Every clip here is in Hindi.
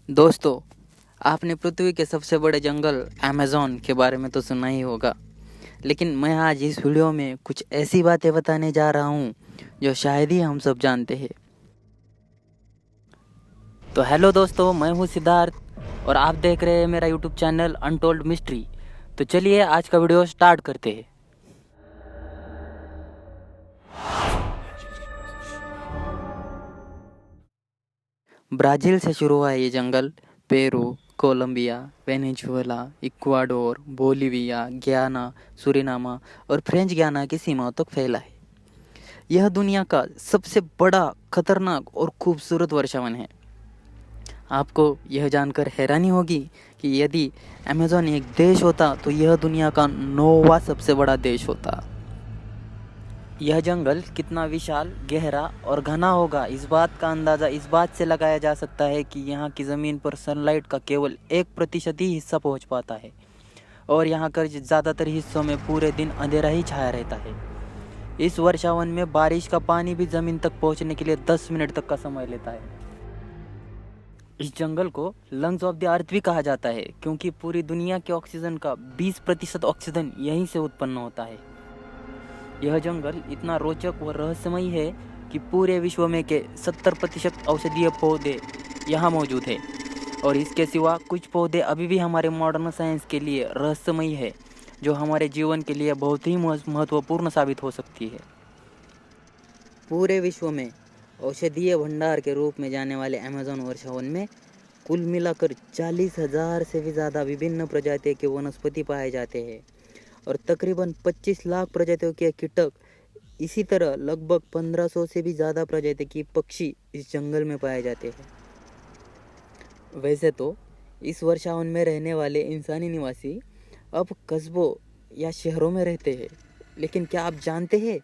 दोस्तों, आपने पृथ्वी के सबसे बड़े जंगल अमेज़न के बारे में तो सुना ही होगा। लेकिन मैं आज इस वीडियो में कुछ ऐसी बातें बताने जा रहा हूँ जो शायद ही हम सब जानते हैं। तो हेलो दोस्तों, मैं हूँ सिद्धार्थ और आप देख रहे हैं मेरा यूट्यूब चैनल अनटोल्ड मिस्ट्री। तो चलिए आज का वीडियो स्टार्ट करते हैं। ब्राज़ील से शुरू हुआ ये जंगल Peru, Colombia, Venezuela, Ecuador, Bolivia, Guyana, Suriname और फ्रेंच गयाना की सीमाओं तक फैला है। यह दुनिया का सबसे बड़ा, खतरनाक और खूबसूरत वर्षावन है। आपको यह जानकर हैरानी होगी कि यदि अमेज़न एक देश होता तो यह दुनिया का 9वां सबसे बड़ा देश होता। यह जंगल कितना विशाल, गहरा और घना होगा, इस बात का अंदाज़ा इस बात से लगाया जा सकता है कि यहाँ की ज़मीन पर सनलाइट का केवल 1% ही हिस्सा पहुँच पाता है और यहाँ के ज़्यादातर हिस्सों में पूरे दिन अंधेरा ही छाया रहता है। इस वर्षावन में बारिश का पानी भी ज़मीन तक पहुँचने के लिए 10 मिनट तक का समय लेता है। इस जंगल को लंग्स ऑफ द अर्थ भी कहा जाता है क्योंकि पूरी दुनिया के ऑक्सीजन का 20% ऑक्सीजन यहीं से उत्पन्न होता है। यह जंगल इतना रोचक व रहस्यमयी है कि पूरे विश्व में के 70% औषधीय पौधे यहाँ मौजूद हैं और इसके सिवा कुछ पौधे अभी भी हमारे मॉडर्न साइंस के लिए रहस्यमयी है, जो हमारे जीवन के लिए बहुत ही महत्वपूर्ण साबित हो सकती है। पूरे विश्व में औषधीय भंडार के रूप में जाने वाले अमेज़न वर्षावन में कुल मिलाकर 40,000 से भी ज़्यादा विभिन्न प्रजातियों के वनस्पति पाए जाते हैं और तकरीबन 25 लाख प्रजातियों के कीटक, इसी तरह लगभग 1500 से भी ज़्यादा प्रजाति के पक्षी इस जंगल में पाए जाते हैं। वैसे तो इस वर्षावन में रहने वाले इंसानी निवासी अब कस्बों या शहरों में रहते हैं, लेकिन क्या आप जानते हैं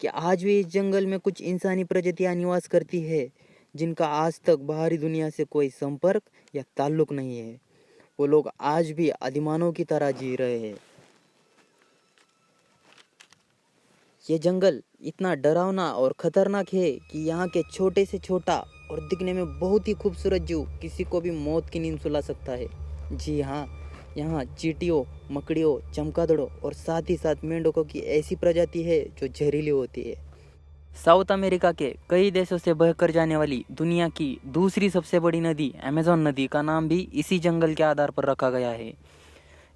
कि आज भी इस जंगल में कुछ इंसानी प्रजातियां निवास करती है जिनका आज तक बाहरी दुनिया से कोई संपर्क या ताल्लुक नहीं है। वो लोग आज भी आदिमानव की तरह जी रहे हैं। ये जंगल इतना डरावना और खतरनाक है कि यहाँ के छोटे से छोटा और दिखने में बहुत ही खूबसूरत जीव किसी को भी मौत की नींद सुला सकता है। जी हाँ, यहाँ चींटियों, मकड़ियों, चमगादड़ों और साथ ही साथ मेंढकों की ऐसी प्रजाति है जो जहरीली होती है। साउथ अमेरिका के कई देशों से बहकर जाने वाली दुनिया की दूसरी सबसे बड़ी नदी अमेज़न नदी का नाम भी इसी जंगल के आधार पर रखा गया है।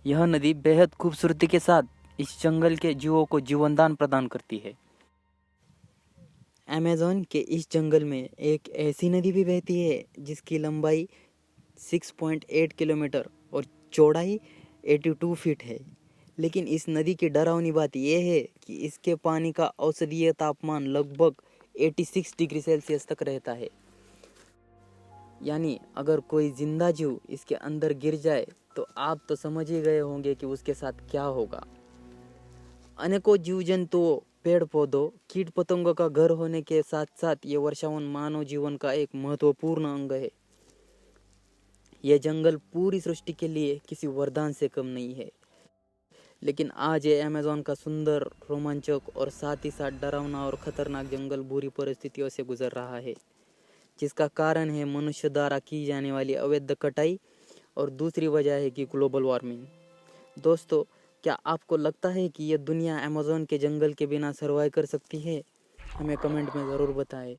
यह नदी बेहद खूबसूरती के साथ इस जंगल के जीवों को जीवनदान प्रदान करती है। अमेज़न के इस जंगल में एक ऐसी नदी भी बहती है जिसकी लंबाई 6.8 किलोमीटर और चौड़ाई 82 फीट है। लेकिन इस नदी की डरावनी बात यह है कि इसके पानी का औसधीय तापमान लगभग 86 डिग्री सेल्सियस तक रहता है। यानी अगर कोई जिंदा जीव इसके अंदर गिर जाए तो आप तो समझ ही गए होंगे कि उसके साथ क्या होगा। अनेकों जीव जंतुओं, पेड़ पौधों, कीट पतंगों का घर होने के साथ साथ ये वर्षावन मानव जीवन का एक महत्वपूर्ण अंग है। यह जंगल पूरी सृष्टि के लिए किसी वरदान से कम नहीं है। लेकिन आज ये अमेज़न का सुंदर, रोमांचक और साथ ही साथ डरावना और खतरनाक जंगल बुरी परिस्थितियों से गुजर रहा है, जिसका कारण है मनुष्य द्वारा की जाने वाली अवैध कटाई और दूसरी वजह है कि ग्लोबल वार्मिंग। दोस्तों, क्या आपको लगता है कि यह दुनिया अमेज़न के जंगल के बिना सर्वाइव कर सकती है? हमें कमेंट में ज़रूर बताएं।